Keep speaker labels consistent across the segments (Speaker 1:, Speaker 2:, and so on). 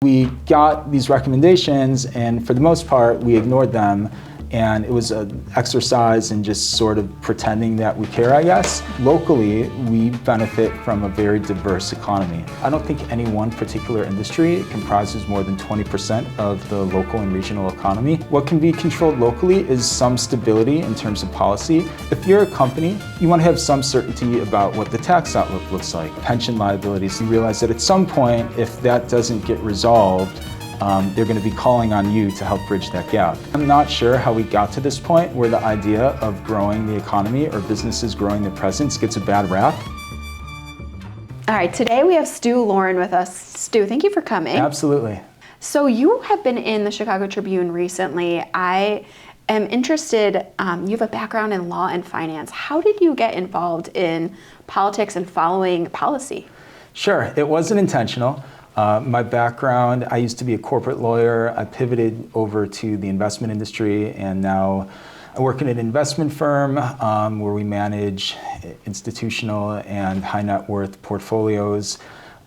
Speaker 1: We got these recommendations, and for the most part, we ignored them. And it was an exercise in just sort of pretending that we care, I guess. Locally, we benefit from a very diverse economy. I don't think any one particular industry comprises more than 20% of the local and regional economy. What can be controlled locally is some stability in terms of policy. If you're a company, you want to have some certainty about what the tax outlook looks like. Pension liabilities, you realize that at some point, if that doesn't get resolved, they're going to be calling on you to help bridge that gap. I'm not sure how we got to this point where the idea of growing the economy or businesses growing their presence gets a bad rap.
Speaker 2: All right, today we have Stu Loren with us. Stu, thank you for coming.
Speaker 1: Absolutely.
Speaker 2: So you have been in the Chicago Tribune recently. I am interested, you have a background in law and finance. How did you get involved in politics and following policy?
Speaker 1: Sure, it wasn't intentional. My background, I used to be a corporate lawyer. I pivoted over to the investment industry, and now I work in an investment firm where we manage institutional and high net worth portfolios.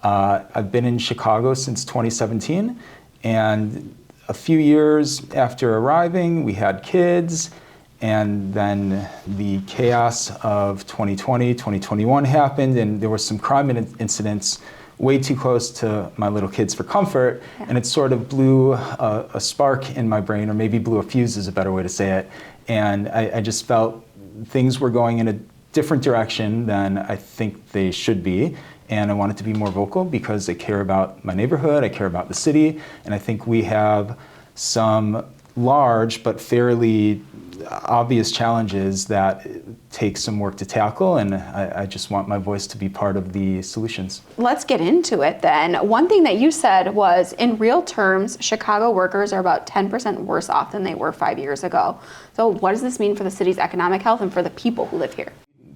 Speaker 1: I've been in Chicago since 2017, and a few years after arriving, we had kids, and then the chaos of 2020, 2021 happened, and there were some crime incidents way too close to my little kids for comfort, and it sort of blew a spark in my brain, or maybe blew a fuse is a better way to say it, and I just felt things were going in a different direction than I think they should be, and I wanted to be more vocal because I care about my neighborhood, I care about the city, and I think we have some large but fairly obvious challenges that take some work to tackle, and I just want my voice to be part of the solutions. Let's
Speaker 2: get into it then. One thing that you said was, in real terms, Chicago workers are about 10% worse off than they were 5 years ago. So what does this mean for the city's economic health and for the people who live here?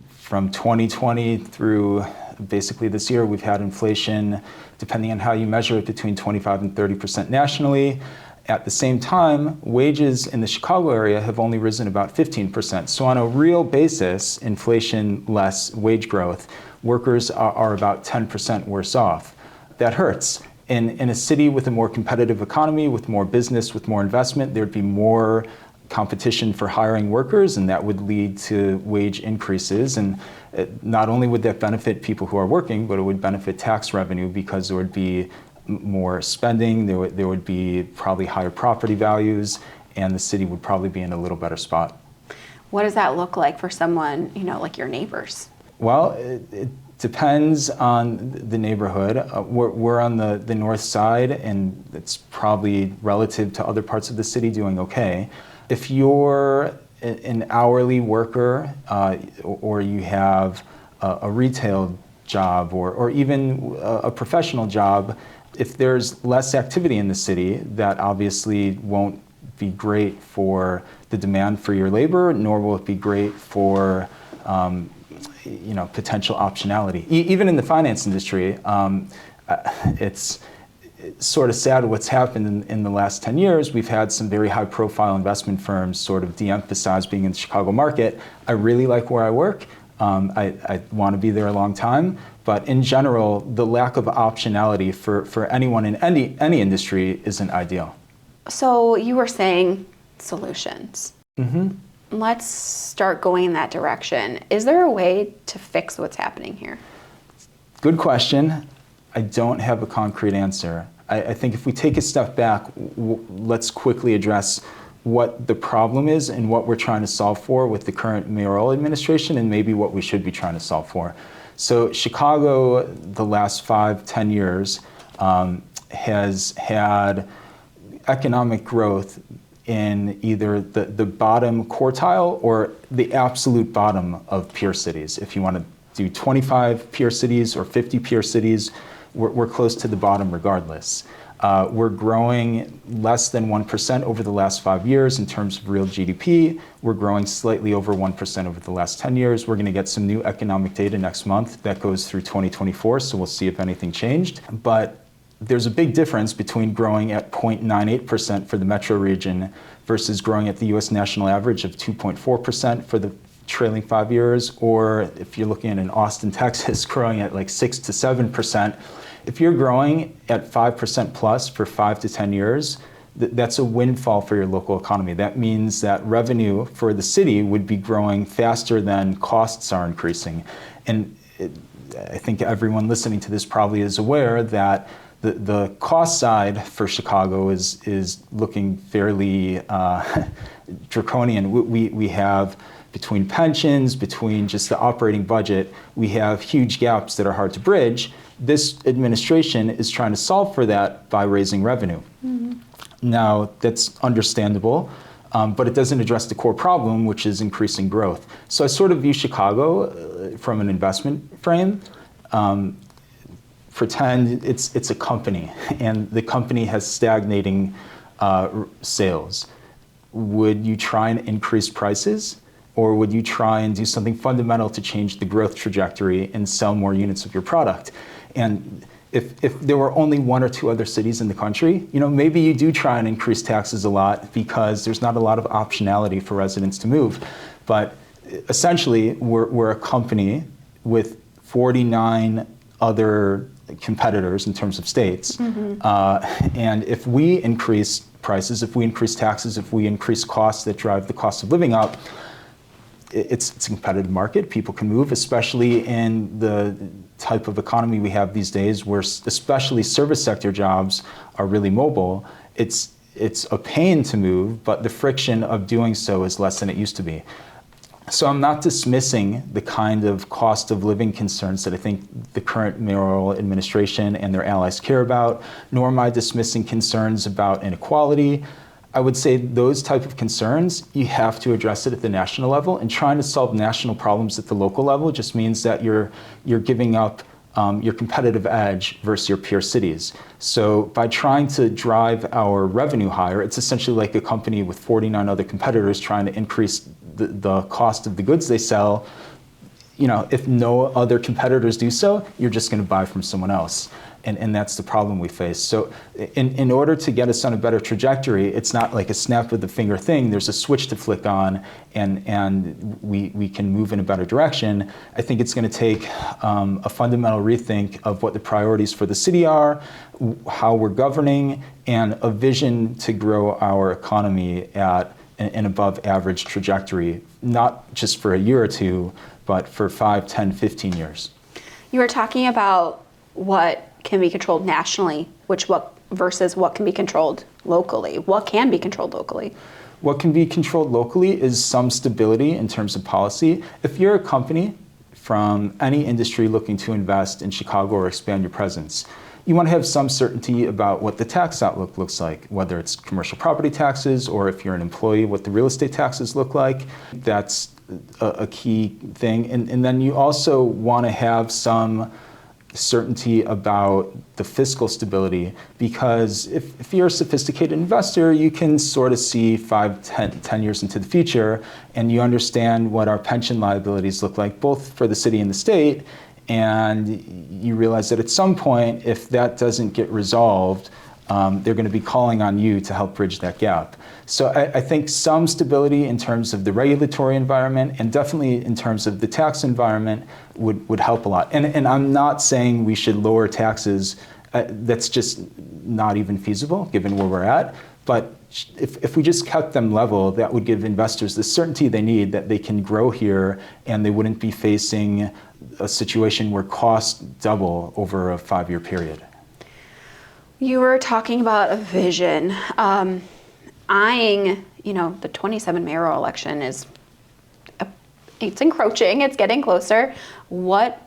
Speaker 1: From 2020 through basically this year, we've had inflation, depending on how you measure it, between 25 and 30% nationally. At the same time, wages in the Chicago area have only risen about 15%. So on a real basis, inflation less wage growth, workers are about 10% worse off. That hurts. In a city with a more competitive economy, with more business, with more investment, there'd be more competition for hiring workers, and that would lead to wage increases. And not only would that benefit people who are working, but it would benefit tax revenue because there would be more spending, there would be probably higher property values, and the city would probably be in a little better spot.
Speaker 2: What does that look like for someone, like your neighbors?
Speaker 1: Well, it depends on the neighborhood. We're on the north side, and it's probably relative to other parts of the city doing okay. If you're an hourly worker, or you have a retail job, or even a professional job, if there's less activity in the city, that obviously won't be great for the demand for your labor, nor will it be great for potential optionality. Even in the finance industry, it's sort of sad what's happened in the last 10 years. We've had some very high-profile investment firms sort of de-emphasize being in the Chicago market. I really like where I work. I want to be there a long time. But in general, the lack of optionality for anyone in any industry isn't ideal.
Speaker 2: So you were saying solutions.
Speaker 1: Mm-hmm.
Speaker 2: Let's start going in that direction. Is there a way to fix what's happening here?
Speaker 1: Good question. I don't have a concrete answer. I think if we take a step back, let's quickly address what the problem is and what we're trying to solve for with the current mayoral administration, and maybe what we should be trying to solve for. So Chicago, the last 5-10 years, has had economic growth in either the bottom quartile or the absolute bottom of peer cities. If you want to do 25 peer cities or 50 peer cities, we're close to the bottom regardless. We're growing less than 1% over the last 5 years in terms of real GDP. We're growing slightly over 1% over the last 10 years. We're going to get some new economic data next month that goes through 2024, so we'll see if anything changed. But there's a big difference between growing at 0.98% for the metro region versus growing at the US national average of 2.4% for the trailing 5 years, or if you're looking at in Austin, Texas, growing at like 6 to 7%. if you're growing at 5% plus for 5 to 10 years, that's a windfall for your local economy. That means that revenue for the city would be growing faster than costs are increasing. And I think everyone listening to this probably is aware that the cost side for Chicago is looking fairly draconian. We have, between pensions, between just the operating budget, we have huge gaps that are hard to bridge. This administration is trying to solve for that by raising revenue. Mm-hmm. Now, that's understandable, but it doesn't address the core problem, which is increasing growth. So I sort of view Chicago from an investment frame. Pretend it's a company, and the company has stagnating sales. Would you try and increase prices, or would you try and do something fundamental to change the growth trajectory and sell more units of your product? And if there were only one or two other cities in the country, maybe you do try and increase taxes a lot because there's not a lot of optionality for residents to move. But essentially, we're a company with 49 other competitors in terms of states. Mm-hmm. And if we increase prices, if we increase taxes, if we increase costs that drive the cost of living up, it's a competitive market. People can move, especially in the type of economy we have these days, where especially service sector jobs are really mobile. It's a pain to move, but the friction of doing so is less than it used to be. So I'm not dismissing the kind of cost of living concerns that I think the current mayoral administration and their allies care about, nor am I dismissing concerns about inequality. I would say those type of concerns, you have to address it at the national level, and trying to solve national problems at the local level just means that you're giving up your competitive edge versus your peer cities. So by trying to drive our revenue higher, it's essentially like a company with 49 other competitors trying to increase the cost of the goods they sell. If no other competitors do so, you're just going to buy from someone else. And that's the problem we face. So in order to get us on a better trajectory, it's not like a snap of the finger thing. There's a switch to flick on, and we can move in a better direction. I think it's going to take a fundamental rethink of what the priorities for the city are, how we're governing, and a vision to grow our economy at an above average trajectory, not just for a year or two, but for 5, 10, 15 years.
Speaker 2: You were talking about what can be controlled nationally, versus what can be controlled locally. What can be controlled locally?
Speaker 1: What can be controlled locally is some stability in terms of policy. If you're a company from any industry looking to invest in Chicago or expand your presence, you want to have some certainty about what the tax outlook looks like, whether it's commercial property taxes, or if you're an employee, what the real estate taxes look like. That's a key thing. And then you also want to have some certainty about the fiscal stability, because if you're a sophisticated investor, you can sort of see 5, 10 years into the future, and you understand what our pension liabilities look like, both for the city and the state, and you realize that at some point, if that doesn't get resolved, they're going to be calling on you to help bridge that gap. So I think some stability in terms of the regulatory environment, and definitely in terms of the tax environment, would help a lot. And I'm not saying we should lower taxes. That's just not even feasible given where we're at. But if we just kept them level, that would give investors the certainty they need that they can grow here, and they wouldn't be facing a situation where costs double over a 5-year period.
Speaker 2: You were talking about a vision. Eyeing, the 27 mayoral election it's encroaching, it's getting closer. What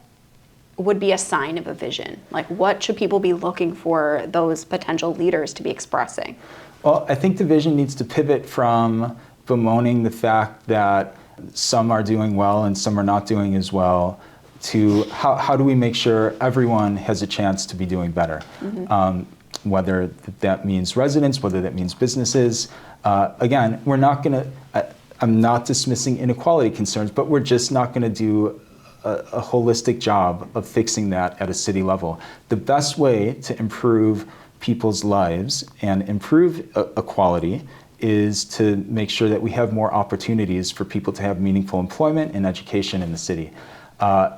Speaker 2: would be a sign of a vision? Like, what should people be looking for those potential leaders to be expressing?
Speaker 1: Well, I think the vision needs to pivot from bemoaning the fact that some are doing well and some are not doing as well, to how do we make sure everyone has a chance to be doing better? Mm-hmm. Whether that means residents, whether that means businesses. Again, I'm not dismissing inequality concerns, but we're just not going to do a holistic job of fixing that at a city level. The best way to improve people's lives and improve equality is to make sure that we have more opportunities for people to have meaningful employment and education in the city.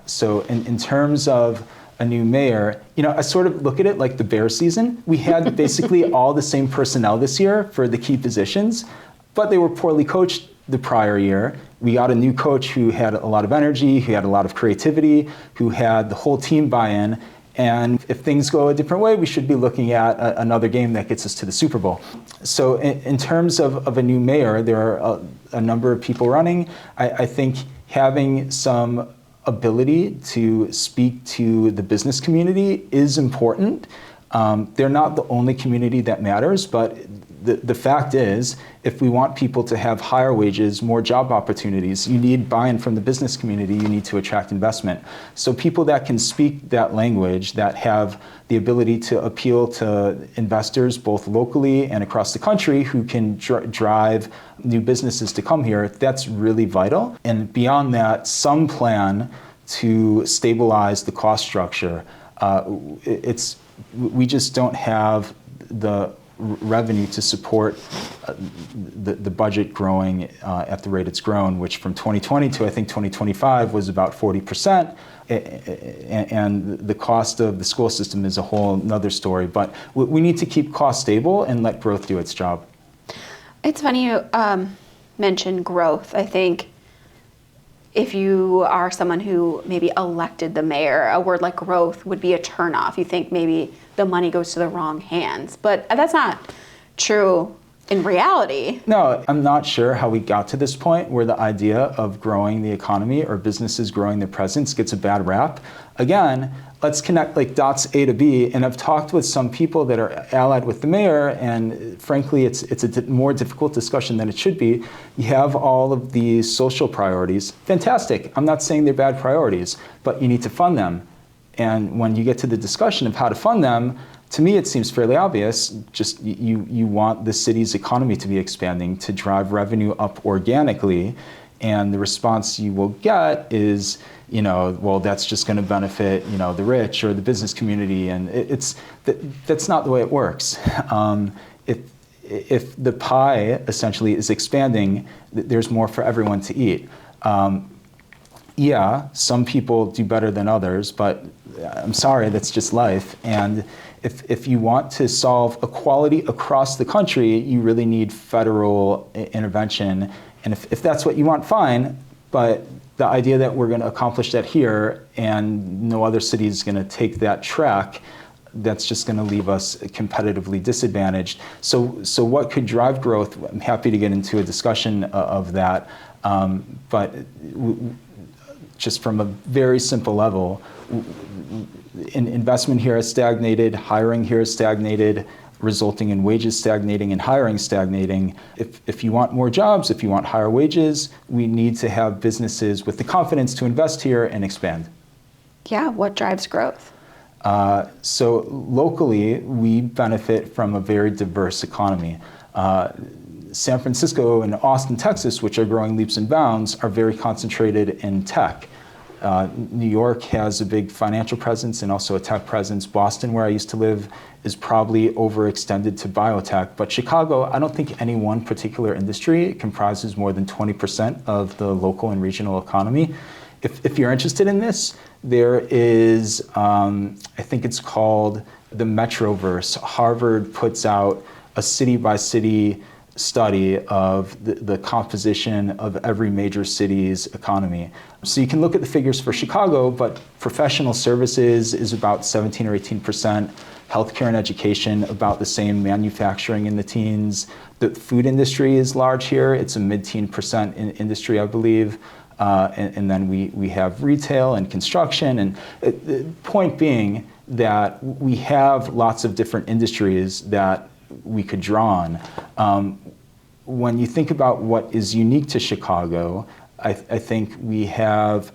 Speaker 1: So in terms of a new mayor, I sort of look at it like the bear season. We had basically all the same personnel this year for the key positions, but they were poorly coached the prior year. We got a new coach who had a lot of energy, who had a lot of creativity, who had the whole team buy-in. And if things go a different way, we should be looking at another game that gets us to the Super Bowl. So in terms of a new mayor, there are a number of people running. I think having some ability to speak to the business community is important. They're not the only community that matters, but the fact is, if we want people to have higher wages, more job opportunities, you need buy-in from the business community, you need to attract investment. So people that can speak that language, that have the ability to appeal to investors both locally and across the country who can drive new businesses to come here, that's really vital. And beyond that, some plan to stabilize the cost structure. We just don't have the revenue to support the budget growing at the rate it's grown, which from 2020 to I think 2025 was about 40%. And the cost of the school system is a whole nother story. But we need to keep costs stable and let growth do its job.
Speaker 2: It's funny you mentioned growth. I think if you are someone who maybe elected the mayor, a word like growth would be a turnoff. You think maybe the money goes to the wrong hands. But that's not true in reality.
Speaker 1: No, I'm not sure how we got to this point where the idea of growing the economy or businesses growing their presence gets a bad rap. Again, let's connect like dots A to B. And I've talked with some people that are allied with the mayor, and frankly, it's a more difficult discussion than it should be. You have all of these social priorities. Fantastic. I'm not saying they're bad priorities, but you need to fund them. And when you get to the discussion of how to fund them, to me, it seems fairly obvious. Just you want the city's economy to be expanding to drive revenue up organically. And the response you will get is, well, that's just going to benefit, the rich or the business community. And that's not the way it works. If the pie essentially is expanding, there's more for everyone to eat. Yeah, some people do better than others, but I'm sorry, that's just life. And if you want to solve equality across the country, you really need federal intervention. And if that's what you want, fine. But the idea that we're going to accomplish that here and no other city is going to take that track, that's just going to leave us competitively disadvantaged. So what could drive growth? I'm happy to get into a discussion of that. But just from a very simple level, investment here has stagnated, hiring here has stagnated, resulting in wages stagnating and hiring stagnating. If you want more jobs, if you want higher wages, we need to have businesses with the confidence to invest here and expand.
Speaker 2: Yeah, what drives growth?
Speaker 1: So locally, we benefit from a very diverse economy. San Francisco and Austin, Texas, which are growing leaps and bounds, are very concentrated in tech. New York has a big financial presence and also a tech presence. Boston, where I used to live, is probably overextended to biotech. But Chicago, I don't think any one particular industry comprises more than 20% of the local and regional economy. If you're interested in this, there is, I think it's called the Metroverse. Harvard puts out a city-by-city study of the composition of every major city's economy. So you can look at the figures for Chicago, but professional services is about 17 or 18%, healthcare and education about the same, manufacturing in the teens. The food industry is large here. It's a mid-teen % in industry, I believe. And then we have retail and construction. And the point being that we have lots of different industries that we could draw on. When you think about what is unique to Chicago, I think we have,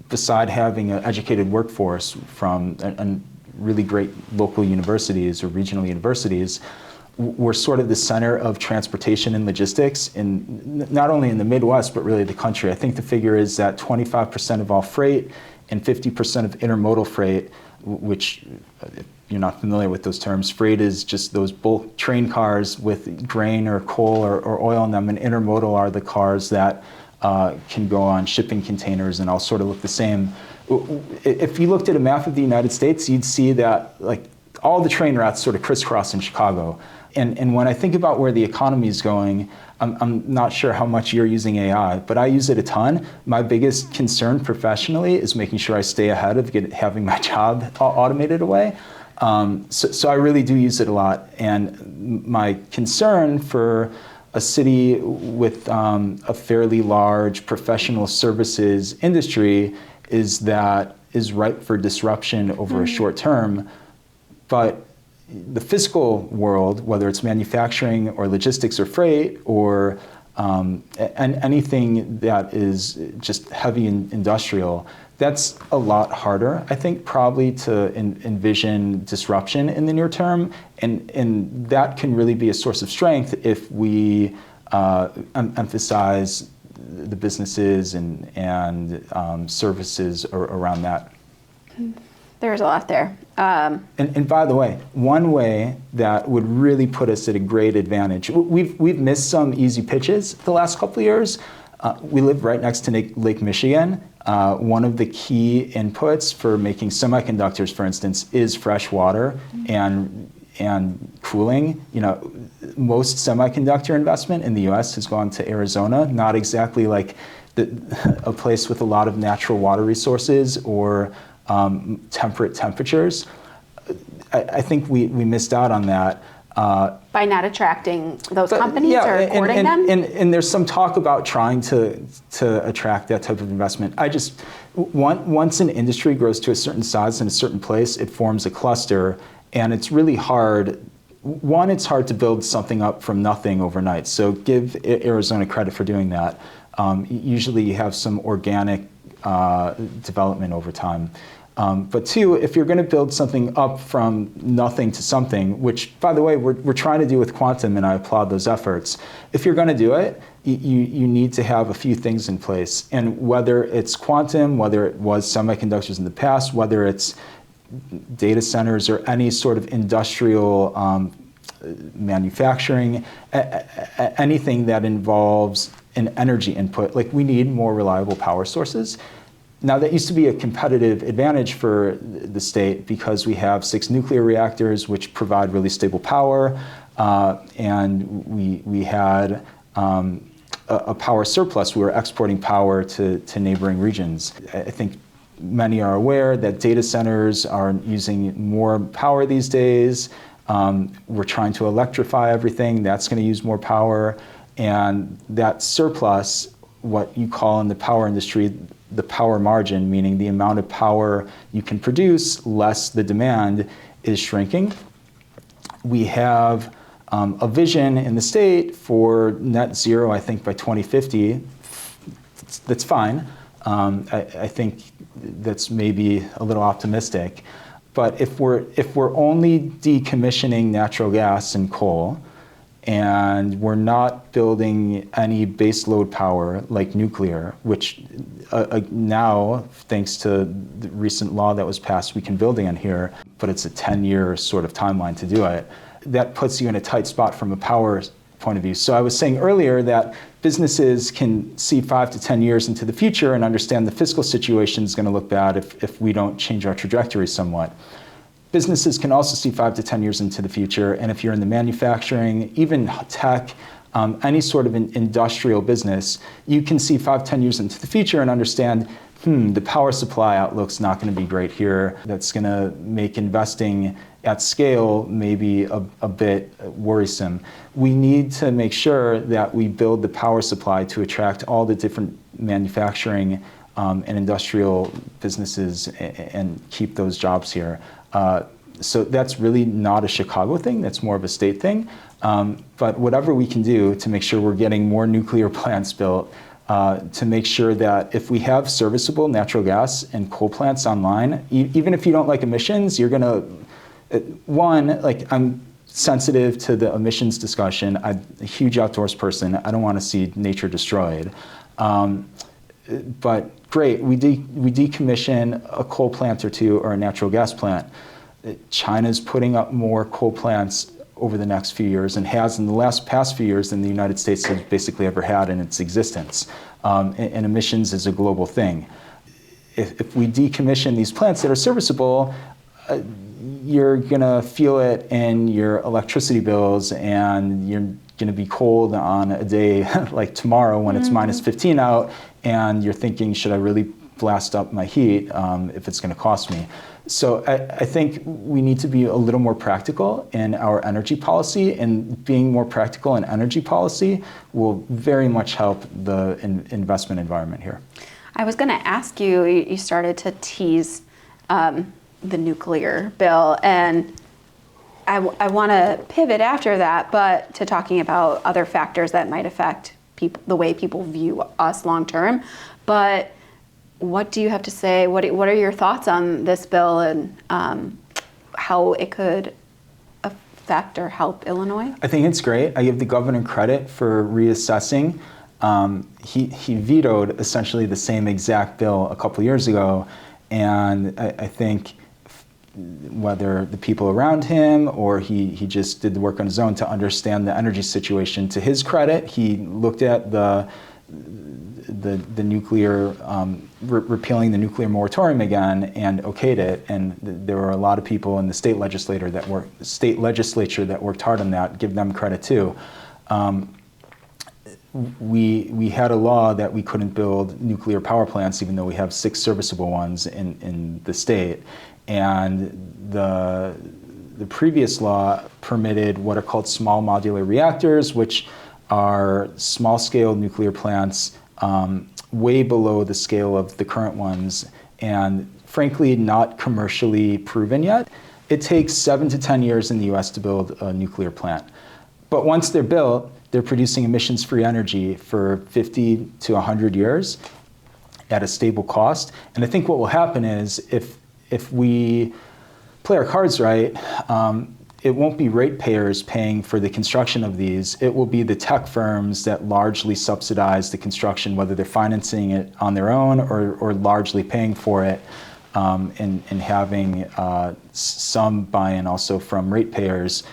Speaker 1: beside having an educated workforce from really great local universities or regional universities, we're sort of the center of transportation and logistics, not only in the Midwest, but really the country. I think the figure is that 25% of all freight and 50% of intermodal freight, which, if you're not familiar with those terms, freight is just those bulk train cars with grain or coal or oil in them, and intermodal are the cars that can go on shipping containers and all sort of look the same. If you looked at a map of the United States, you'd see that like all the train routes sort of crisscross in Chicago. And when I think about where the economy is going, I'm not sure how much you're using AI, but I use it a ton. My biggest concern professionally is making sure I stay ahead of having my job automated away. So I really do use it a lot. And my concern for a city with a fairly large professional services industry is that is ripe for disruption over a short term. But the physical world, whether it's manufacturing or logistics or freight or and anything that is just heavy industrial, that's a lot harder, I think, probably to envision disruption in the near term. And that can really be a source of strength if we emphasize the businesses and services around that.
Speaker 2: There's a lot there.
Speaker 1: And by the way, one way that would really put us at a great advantage, we've missed some easy pitches the last couple of years. We live right next to Lake Michigan. One of the key inputs for making semiconductors, for instance, is fresh water and cooling. You know, most semiconductor investment in the U.S. has gone to Arizona, not exactly like a place with a lot of natural water resources or temperate temperatures. I think we missed out on that.
Speaker 2: By not attracting those companies or courting them?
Speaker 1: And there's some talk about trying to attract that type of investment. Once an industry grows to a certain size in a certain place, it forms a cluster, and it's really hard. One, it's hard to build something up from nothing overnight. So give Arizona credit for doing that. Usually you have some organic development over time. But two, if you're going to build something up from nothing to something, which, by the way, we're trying to do with quantum, and I applaud those efforts. If you're going to do it, you need to have a few things in place. And whether it's quantum, whether it was semiconductors in the past, whether it's data centers or any sort of industrial manufacturing, anything that involves an energy input, like we need more reliable power sources. Now, that used to be a competitive advantage for the state because we have 6 nuclear reactors which provide really stable power, and we had a power surplus. We were exporting power to neighboring regions. I think many are aware that data centers are using more power these days. We're trying to electrify everything. That's going to use more power. And that surplus, what you call in the power industry, the power margin, meaning the amount of power you can produce less the demand, is shrinking. We have a vision in the state for net zero, I think, by 2050. That's fine. I think that's maybe a little optimistic. But if we're only decommissioning natural gas and coal, and we're not building any baseload power like nuclear, which now, thanks to the recent law that was passed, we can build again here, but it's a 10-year sort of timeline to do it. That puts you in a tight spot from a power point of view. So I was saying earlier that businesses can see 5 to 10 years into the future and understand the fiscal situation is going to look bad if we don't change our trajectory somewhat. Businesses can also see 5 to 10 years into the future, and if you're in the manufacturing, even tech, any sort of an industrial business, you can see 5, 10 years into the future and understand, the power supply outlook's not going to be great here. That's going to make investing at scale maybe a bit worrisome. We need to make sure that we build the power supply to attract all the different manufacturing and industrial businesses and keep those jobs here. So that's really not a Chicago thing, that's more of a state thing. But whatever we can do to make sure we're getting more nuclear plants built, to make sure that if we have serviceable natural gas and coal plants online, even if you don't like emissions, you're gonna, I'm sensitive to the emissions discussion. I'm a huge outdoors person. I don't wanna see nature destroyed. But great, we decommission a coal plant or two or a natural gas plant. China's putting up more coal plants over the next few years and has in the past few years than the United States has basically ever had in its existence. And emissions is a global thing. if we decommission these plants that are serviceable, you're gonna feel it in your electricity bills, and you're gonna be cold on a day like tomorrow when it's minus 15 out, and you're thinking, should I really blast up my heat if it's gonna cost me? So I think we need to be a little more practical in our energy policy, and being more practical in energy policy will very much help the investment environment here.
Speaker 2: I was going to ask you, you started to tease the nuclear bill, and I want to pivot after that, but to talking about other factors that might affect people, the way people view us long term. But what do you have to say? What are your thoughts on this bill, and how it could affect or help Illinois?
Speaker 1: I think it's great. I give the governor credit for reassessing. He vetoed essentially the same exact bill a couple years ago, and I think whether the people around him or he just did the work on his own to understand the energy situation, to his credit, he looked at the nuclear, repealing the nuclear moratorium again and okayed it. And there were a lot of people in the state legislature that worked hard on that. Give them credit too. We had a law that we couldn't build nuclear power plants, even though we have 6 serviceable ones in the state. And the previous law permitted what are called small modular reactors, which are small-scale nuclear plants way below the scale of the current ones, and frankly not commercially proven yet. It takes 7 to 10 years in the US to build a nuclear plant. But once they're built, they're producing emissions-free energy for 50 to 100 years at a stable cost. And I think what will happen is if we play our cards right, it won't be ratepayers paying for the construction of these. It will be the tech firms that largely subsidize the construction, whether they're financing it on their own or largely paying for it, and having some buy-in also from ratepayers.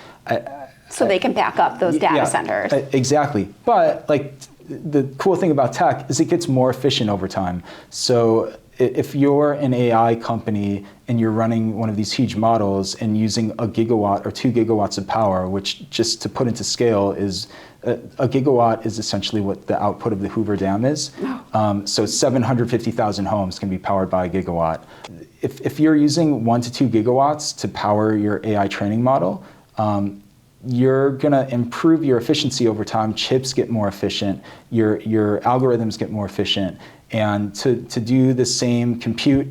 Speaker 2: So they can back up those data centers.
Speaker 1: Exactly. But like the cool thing about tech is it gets more efficient over time. So if you're an AI company and you're running one of these huge models and using a gigawatt or 2 gigawatts of power, which just to put into scale is a gigawatt is essentially what the output of the Hoover Dam is. So 750,000 homes can be powered by a gigawatt. If you're using 1 to 2 gigawatts to power your AI training model, you're going to improve your efficiency over time. Chips get more efficient. Your algorithms get more efficient. And to do the same compute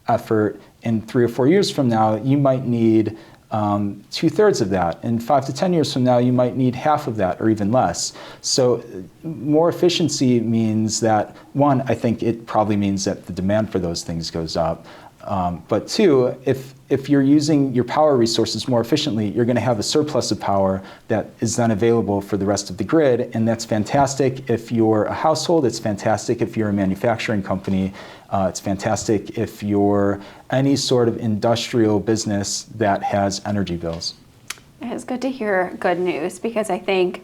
Speaker 1: effort in 3 or 4 years from now, you might need 2/3 of that. And 5 to 10 years from now, you might need half of that or even less. So more efficiency means that, one, I think it probably means that the demand for those things goes up. But 2, if you're using your power resources more efficiently, you're going to have a surplus of power that is then available for the rest of the grid, and that's fantastic if you're a household. It's fantastic if you're a manufacturing company. It's fantastic if you're any sort of industrial business that has energy bills.
Speaker 2: It's good to hear good news, because I think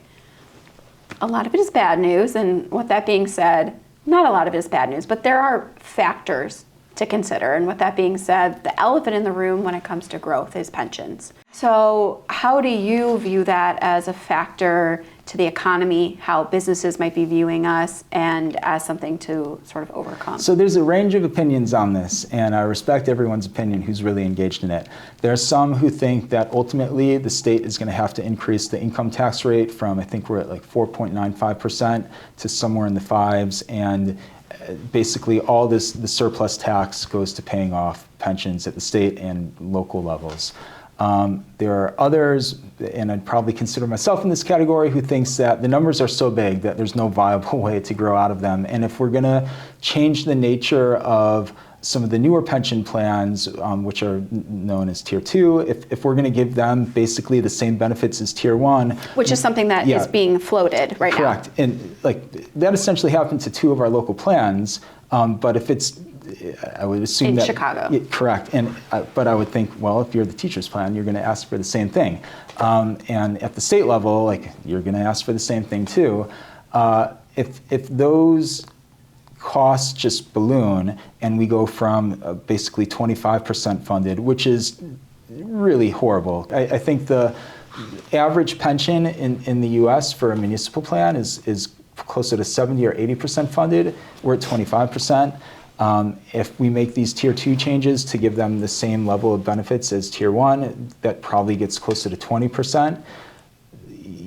Speaker 2: a lot of it is bad news, and with that being said, not a lot of it is bad news, but there are factors to consider. And with that being said, the elephant in the room when it comes to growth is pensions. So how do you view that as a factor to the economy, how businesses might be viewing us, and as something to sort of overcome?
Speaker 1: So there's a range of opinions on this, and I respect everyone's opinion who's really engaged in it. There are some who think that ultimately the state is going to have to increase the income tax rate from, I think we're at like 4.95% to somewhere in the 5s, and basically all the surplus tax goes to paying off pensions at the state and local levels. There are others, and I'd probably consider myself in this category, who thinks that the numbers are so big that there's no viable way to grow out of them. And if we're going to change the nature of some of the newer pension plans, which are known as Tier 2, if we're going to give them basically the same benefits as Tier 1.
Speaker 2: Which is something that is being floated right now.
Speaker 1: Correct. And like that essentially happened to 2 of our local plans. But if it's, I would assume
Speaker 2: in
Speaker 1: that—
Speaker 2: Chicago.
Speaker 1: Yeah, correct. But I would think, well, if you're the teacher's plan, you're going to ask for the same thing. And at the state level, like you're going to ask for the same thing too. If those costs just balloon, and we go from basically 25% funded, which is really horrible. I think the average pension in the US for a municipal plan is closer to 70 or 80% funded. We're at 25%. If we make these tier 2 changes to give them the same level of benefits as tier 1, that probably gets closer to 20%.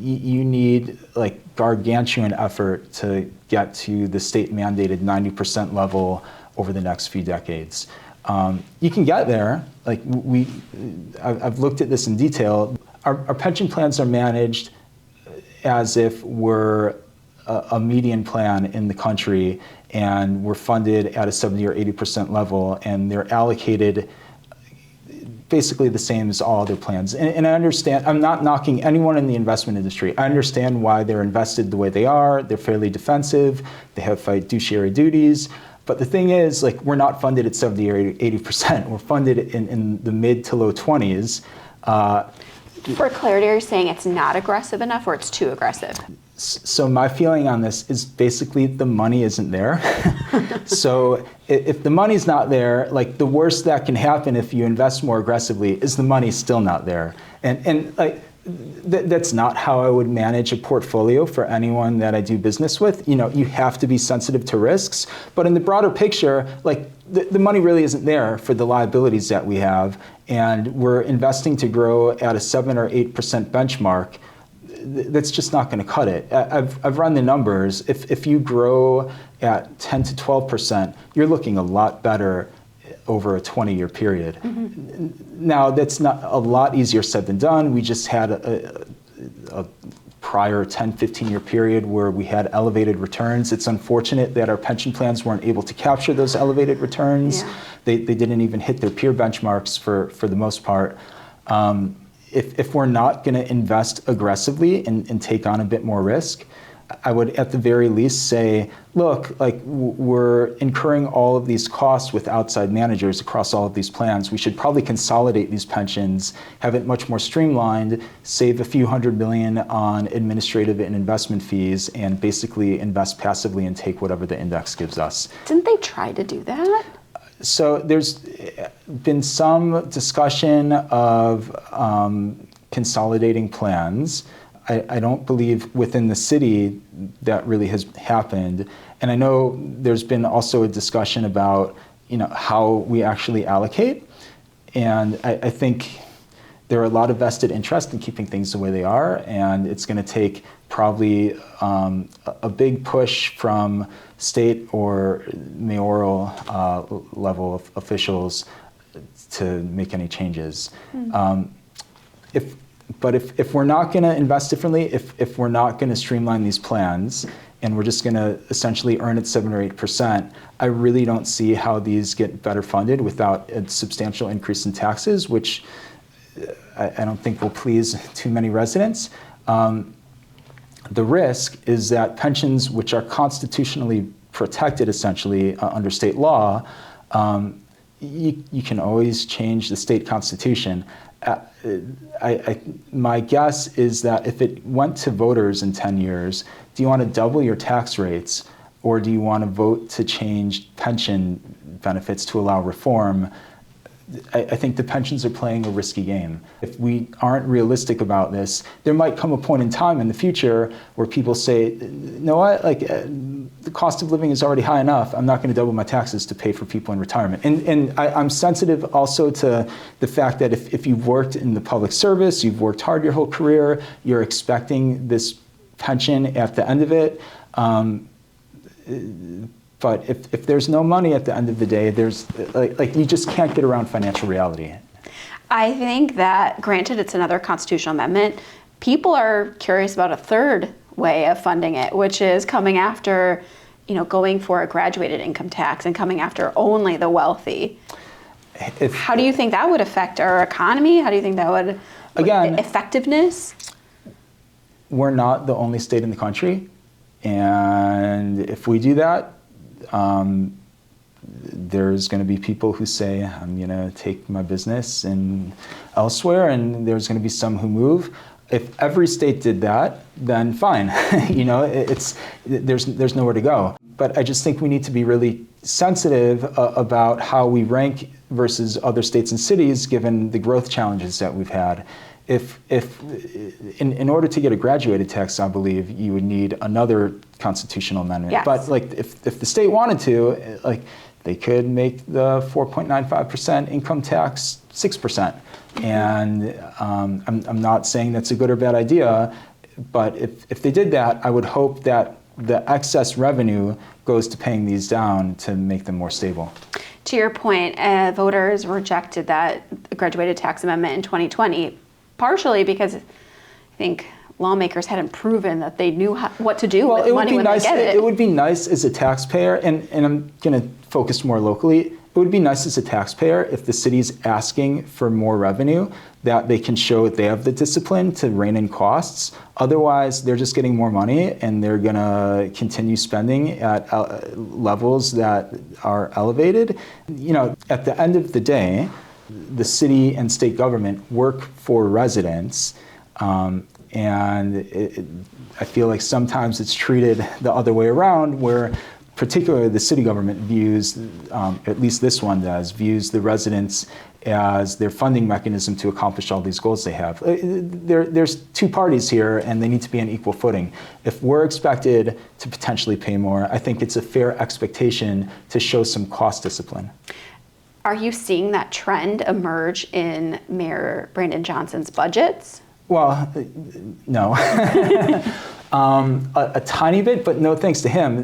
Speaker 1: You need like gargantuan effort to get to the state mandated 90% level over the next few decades. You can get there. Like I've looked at this in detail. Our pension plans are managed as if we're a median plan in the country, and we're funded at a 70 or 80% level, and they're allocated basically the same as all other plans. And I understand, I'm not knocking anyone in the investment industry. I understand why they're invested the way they are. They're fairly defensive. They have fiduciary duties. But the thing is, like, we're not funded at 70 or 80%. We're funded in the mid to low 20s.
Speaker 2: For clarity, are you saying it's not aggressive enough or it's too aggressive?
Speaker 1: So my feeling on this is basically the money isn't there. So if the money's not there, like, the worst that can happen if you invest more aggressively is the money's still not there. And like, that's not how I would manage a portfolio for anyone that I do business with. You know, you have to be sensitive to risks, but in the broader picture, like, the money really isn't there for the liabilities that we have, and we're investing to grow at a 7 or 8% benchmark. That's just not going to cut it. I've run the numbers. If you grow at 10 to 12%, you're looking a lot better over a 20-year period. Mm-hmm. Now, that's not a lot easier said than done. We just had a prior 10, 15-year period where we had elevated returns. It's unfortunate that our pension plans weren't able to capture those elevated returns. Yeah. They didn't even hit their peer benchmarks for the most part. If we're not going to invest aggressively and take on a bit more risk, I would at the very least say, look, like, we're incurring all of these costs with outside managers across all of these plans. We should probably consolidate these pensions, have it much more streamlined, save a few $100 million on administrative and investment fees, and basically invest passively and take whatever the index gives us.
Speaker 2: Didn't they try to do that?
Speaker 1: So there's been some discussion of consolidating plans. I don't believe within the city that really has happened. And I know there's been also a discussion about, you know, how we actually allocate. And I think there are a lot of vested interest in keeping things the way they are. And it's going to take probably a big push from state or mayoral level of officials to make any changes. Mm. If we're not going to invest differently, if we're not going to streamline these plans, and we're just going to essentially earn at 7 or 8%, I really don't see how these get better funded without a substantial increase in taxes, which I don't think will please too many residents. The risk is that pensions, which are constitutionally protected essentially under state law, you can always change the state constitution. My guess is that if it went to voters in 10 years, do you want to double your tax rates, or do you want to vote to change pension benefits to allow reform? I think the pensions are playing a risky game. If we aren't realistic about this, there might come a point in time in the future where people say, you know what, like, the cost of living is already high enough. I'm not going to double my taxes to pay for people in retirement. And I'm sensitive also to the fact that if you've worked in the public service, you've worked hard your whole career, you're expecting this pension at the end of it. But if there's no money at the end of the day, there's like you just can't get around financial reality.
Speaker 2: I think that, granted, it's another constitutional amendment, people are curious about a third way of funding it, which is coming after, going for a graduated income tax and coming after only the wealthy. How do you think that would affect our economy? How do you think that would,
Speaker 1: again,
Speaker 2: effectiveness?
Speaker 1: We're not the only state in the country, and if we do that, there's going to be people who say, I'm going to take my business and elsewhere, and there's going to be some who move. If every state did that, then fine. There's nowhere to go. but I just think we need to be really sensitive about how we rank versus other states and cities, given the growth challenges that we've had. If in order to get a graduated tax, I believe you would need another constitutional amendment.
Speaker 2: Yes.
Speaker 1: But like, if the state wanted to, like, they could make the 4.95% income tax 6%. And I'm not saying that's a good or bad idea, but if they did that, I would hope that the excess revenue goes to paying these down to make them more stable.
Speaker 2: To your point, voters rejected that graduated tax amendment in 2020, partially because I think lawmakers hadn't proven that they knew what to do with money when they get it.
Speaker 1: It would be nice as a taxpayer, and I'm going to focus more locally. It would be nice as a taxpayer if the city's asking for more revenue, that they can show that they have the discipline to rein in costs. Otherwise, they're just getting more money and they're going to continue spending at levels that are elevated. You know, at the end of the day, the city and state government work for residents, and I feel like sometimes it's treated the other way around, where particularly the city government views, at least this one does, views the residents as their funding mechanism to accomplish all these goals they have. There's two parties here, and they need to be on equal footing. If we're expected to potentially pay more, I think it's a fair expectation to show some cost discipline.
Speaker 2: Are you seeing that trend emerge in Mayor Brandon Johnson's budgets?
Speaker 1: Well, no. A tiny bit, but no thanks to him.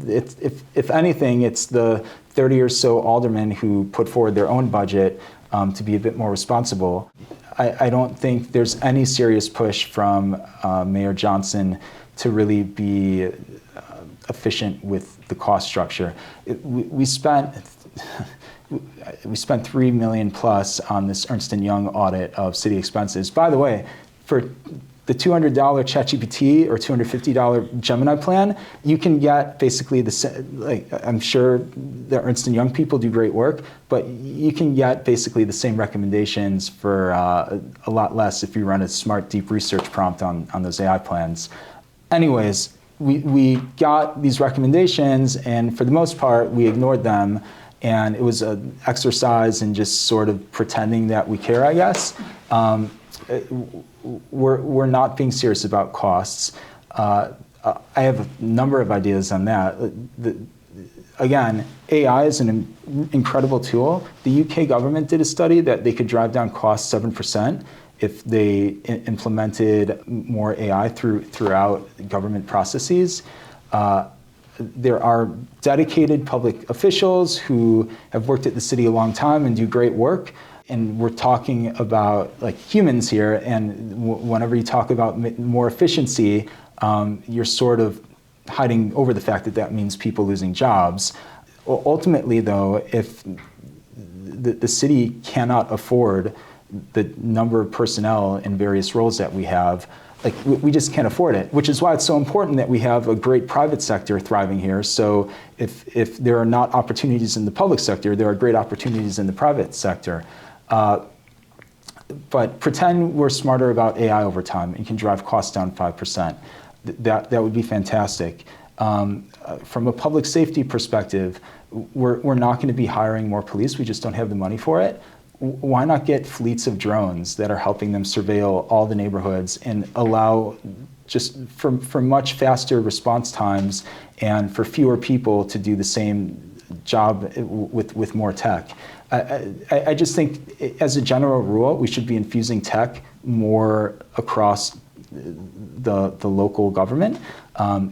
Speaker 1: If anything, it's the 30 or so aldermen who put forward their own budget to be a bit more responsible. I don't think there's any serious push from Mayor Johnson to really be efficient with the cost structure. We spent $3 million plus on this Ernst & Young audit of city expenses. By the way, for the $200 ChatGPT or $250 Gemini plan, you can get basically I'm sure the Ernst & Young people do great work, but you can get basically the same recommendations for a lot less if you run a smart deep research prompt on those AI plans. Anyways, we got these recommendations, and for the most part, we ignored them. And it was an exercise in just sort of pretending that we care, I guess. We're not being serious about costs. I have a number of ideas on that. Again, AI is an incredible tool. The UK government did a study that they could drive down costs 7% if they implemented more AI throughout government processes. There are dedicated public officials who have worked at the city a long time and do great work. And we're talking about like humans here. And whenever you talk about more efficiency, you're sort of hiding over the fact that that means people losing jobs. Ultimately, though, if the city cannot afford the number of personnel in various roles that we have, like we just can't afford it, which is why it's so important that we have a great private sector thriving here. So if there are not opportunities in the public sector, there are great opportunities in the private sector. But pretend we're smarter about AI over time and can drive costs down 5%. That would be fantastic. From a public safety perspective, we're not going to be hiring more police. We just don't have the money for it. Why not get fleets of drones that are helping them surveil all the neighborhoods and allow just for much faster response times and for fewer people to do the same job with more tech? I just think, as a general rule, we should be infusing tech more across the local government.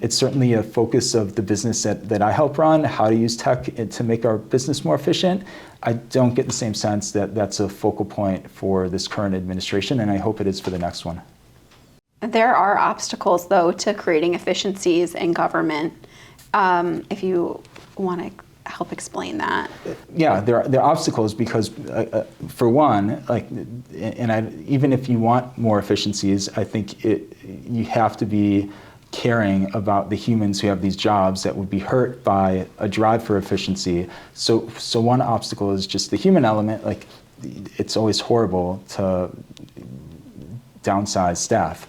Speaker 1: It's certainly a focus of the business that I help run, how to use tech to make our business more efficient. I don't get the same sense that that's a focal point for this current administration, and I hope it is for the next one.
Speaker 2: There are obstacles, though, to creating efficiencies in government. If you want to help explain that.
Speaker 1: Yeah, there are obstacles because, for one, even if you want more efficiencies, I think you have to be caring about the humans who have these jobs that would be hurt by a drive for efficiency. So one obstacle is just the human element. Like, it's always horrible to downsize staff.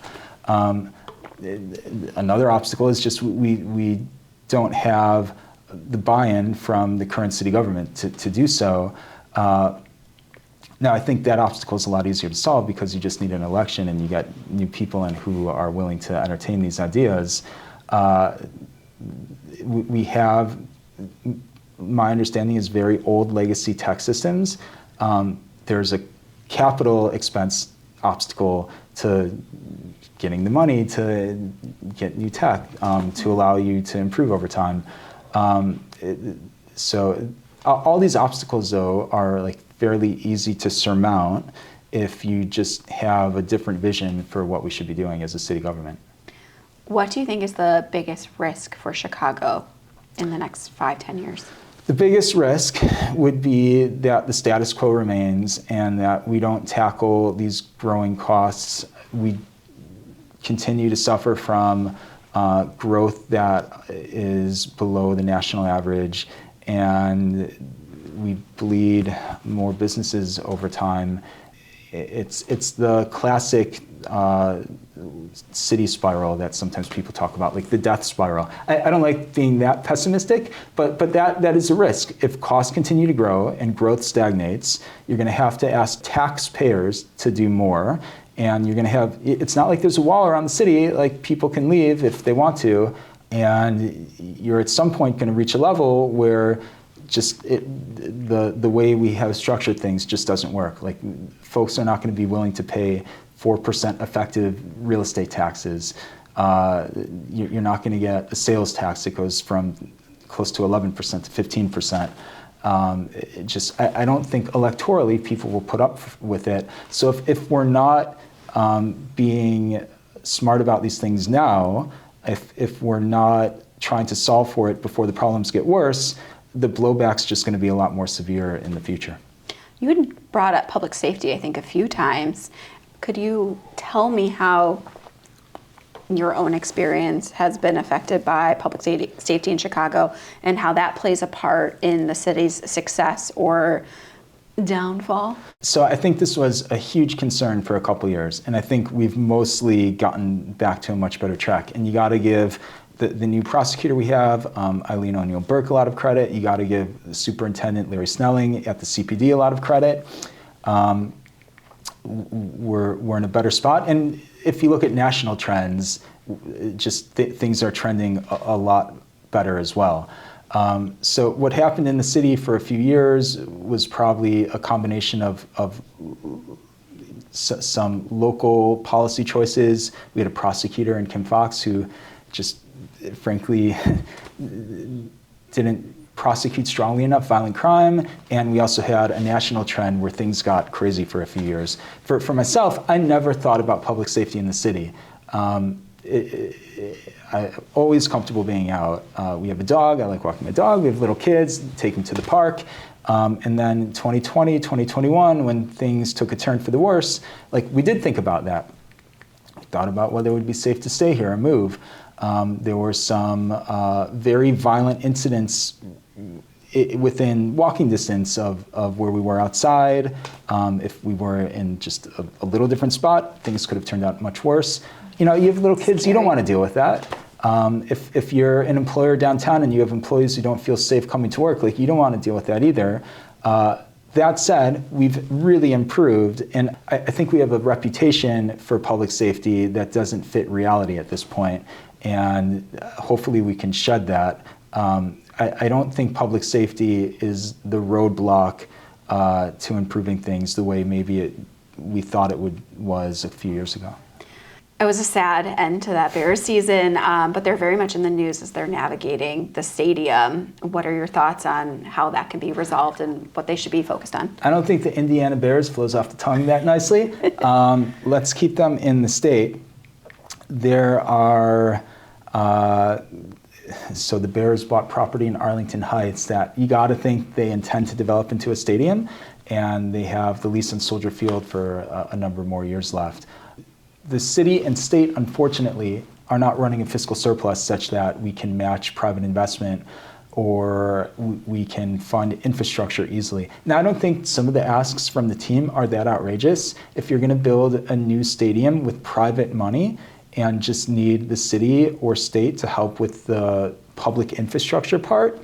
Speaker 1: Another obstacle is just we don't have the buy-in from the current city government to do so. Now, I think that obstacle is a lot easier to solve because you just need an election and you get new people in who are willing to entertain these ideas. We have, my understanding is, very old legacy tech systems. There's a capital expense obstacle to getting the money to get new tech to allow you to improve over time. So all these obstacles, though, are like fairly easy to surmount if you just have a different vision for what we should be doing as a city government.
Speaker 2: What do you think is the biggest risk for Chicago in the next 5-10 years?
Speaker 1: The biggest risk would be that the status quo remains and that we don't tackle these growing costs. We continue to suffer from growth that is below the national average, and we bleed more businesses over time. It's the classic city spiral that sometimes people talk about, like the death spiral. I don't like being that pessimistic, but that is a risk. If costs continue to grow and growth stagnates, you're going to have to ask taxpayers to do more, and you're going to have, it's not like there's a wall around the city, like people can leave if they want to, and you're at some point going to reach a level where just the way we have structured things just doesn't work. Like, folks are not going to be willing to pay 4% effective real estate taxes. You're not going to get a sales tax that goes from close to 11% to 15%. I don't think electorally people will put up with it. So if we're not being smart about these things now, if we're not trying to solve for it before the problems get worse, the blowback's just going to be a lot more severe in the future.
Speaker 2: You had brought up public safety, I think, a few times. Could you tell me how your own experience has been affected by public safety in Chicago and how that plays a part in the city's success or downfall?
Speaker 1: So I think this was a huge concern for a couple years, and I think we've mostly gotten back to a much better track. And you got to give the new prosecutor we have, Eileen O'Neill Burke, a lot of credit. You got to give the superintendent, Larry Snelling, at the CPD, a lot of credit. We're in a better spot. And if you look at national trends, things are trending a lot better as well. So what happened in the city for a few years was probably a combination of some local policy choices. We had a prosecutor in Kim Fox who just frankly didn't prosecute strongly enough violent crime, and we also had a national trend where things got crazy for a few years. For myself, I never thought about public safety in the city. I'm always comfortable being out. We have a dog, I like walking my dog, we have little kids, take them to the park. And then 2020, 2021, when things took a turn for the worse, like, we did think about that. We thought about whether it would be safe to stay here or move. There were some very violent incidents within walking distance of where we were outside. If we were in just a little different spot, things could have turned out much worse. You know, you have little kids, you don't want to deal with that. If you're an employer downtown and you have employees who don't feel safe coming to work, like, you don't want to deal with that either. That said, we've really improved, and I think we have a reputation for public safety that doesn't fit reality at this point, and hopefully we can shed that. I don't think public safety is the roadblock to improving things the way maybe we thought it was a few years ago.
Speaker 2: It was a sad end to that Bears season, but they're very much in the news as they're navigating the stadium. What are your thoughts on how that can be resolved and what they should be focused on?
Speaker 1: I don't think the Indiana Bears flows off the tongue that nicely. Let's keep them in the state. There are, so the Bears bought property in Arlington Heights that you got to think they intend to develop into a stadium, and they have the lease on Soldier Field for a number more years left. The city and state, unfortunately, are not running a fiscal surplus such that we can match private investment or we can fund infrastructure easily. Now, I don't think some of the asks from the team are that outrageous. If you're going to build a new stadium with private money and just need the city or state to help with the public infrastructure part,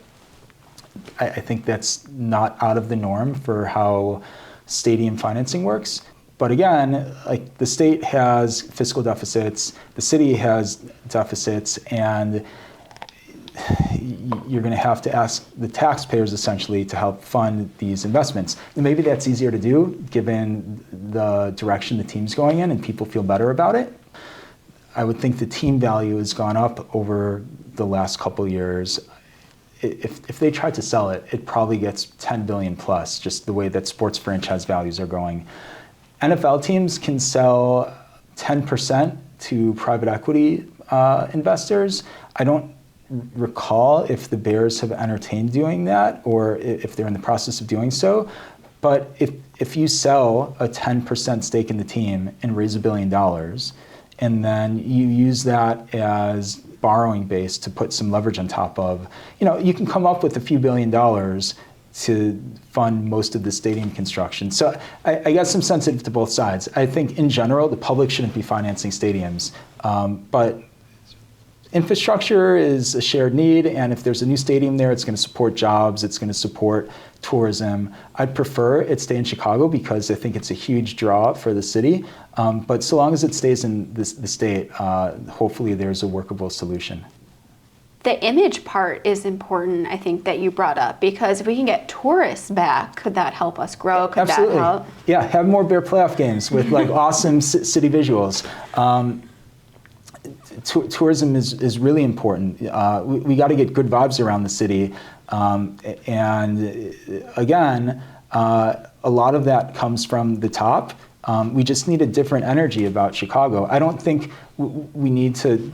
Speaker 1: I think that's not out of the norm for how stadium financing works. But again, like the state has fiscal deficits, the city has deficits, and you're going to have to ask the taxpayers essentially to help fund these investments. And maybe that's easier to do given the direction the team's going in and people feel better about it. I would think the team value has gone up over the last couple years. If they tried to sell it, it probably gets 10 billion plus, just the way that sports franchise values are going. NFL teams can sell 10% to private equity investors. I don't recall if the Bears have entertained doing that or if they're in the process of doing so. But if you sell a 10% stake in the team and raise $1 billion, and then you use that as borrowing base to put some leverage on top of, you can come up with a few $1 billion to fund most of the stadium construction. So I guess I'm sensitive to both sides. I think in general, the public shouldn't be financing stadiums, but infrastructure is a shared need, and if there's a new stadium there, it's going to support jobs, it's going to support tourism. I'd prefer it stay in Chicago because I think it's a huge draw for the city, but so long as it stays in the state, hopefully there's a workable solution.
Speaker 2: The image part is important, I think, that you brought up, because if we can get tourists back, could that help us grow? Could
Speaker 1: Absolutely.
Speaker 2: that help?
Speaker 1: Yeah, have more Bear playoff games with like awesome city visuals. Tourism is really important. We got to get good vibes around the city. And again, a lot of that comes from the top. We just need a different energy about Chicago. I don't think we need to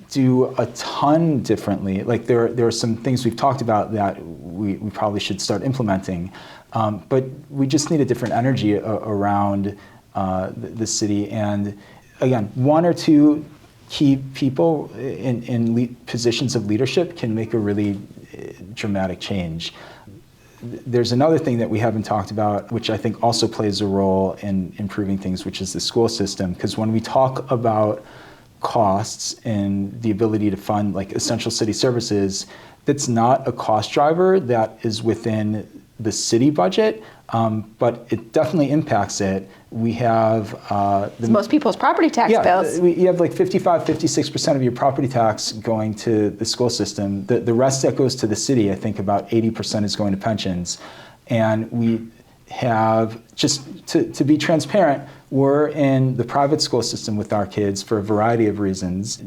Speaker 1: do a ton differently. Like there are some things we've talked about that we probably should start implementing. But we just need a different energy around the city. And again, one or two key people in positions of leadership can make a really dramatic change. There's another thing that we haven't talked about, which I think also plays a role in improving things, which is the school system. Because when we talk about costs and the ability to fund like essential city services, that's not a cost driver that is within the city budget, but it definitely impacts it. We have
Speaker 2: most people's property tax bills.
Speaker 1: You have like 56% of your property tax going to the school system. The rest that goes to the city, I think about 80% is going to pensions. And we have, just to be transparent, we're in the private school system with our kids for a variety of reasons.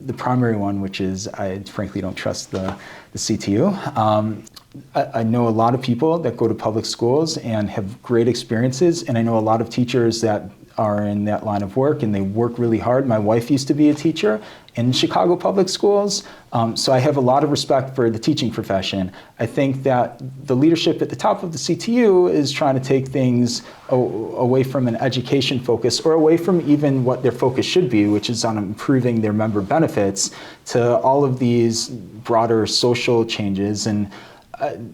Speaker 1: The primary one, which is I frankly don't trust the CTU. I know a lot of people that go to public schools and have great experiences, and I know a lot of teachers that are in that line of work and they work really hard. My wife used to be a teacher in Chicago public schools, so I have a lot of respect for the teaching profession. I think that the leadership at the top of the CTU is trying to take things away from an education focus or away from even what their focus should be, which is on improving their member benefits, to all of these broader social changes. And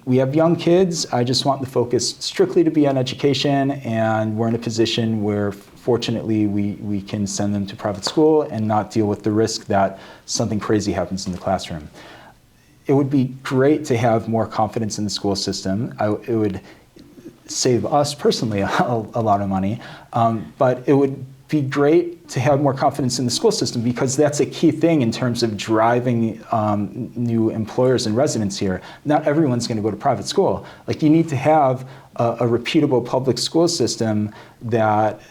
Speaker 1: we have young kids. I just want the focus strictly to be on education, and we're in a position where fortunately we can send them to private school and not deal with the risk that something crazy happens in the classroom. It would be great to have more confidence in the school system. It would save us personally a lot of money, but it would be great to have more confidence in the school system, because that's a key thing in terms of driving new employers and residents here. Not everyone's going to go to private school. Like, you need to have a repeatable public school system that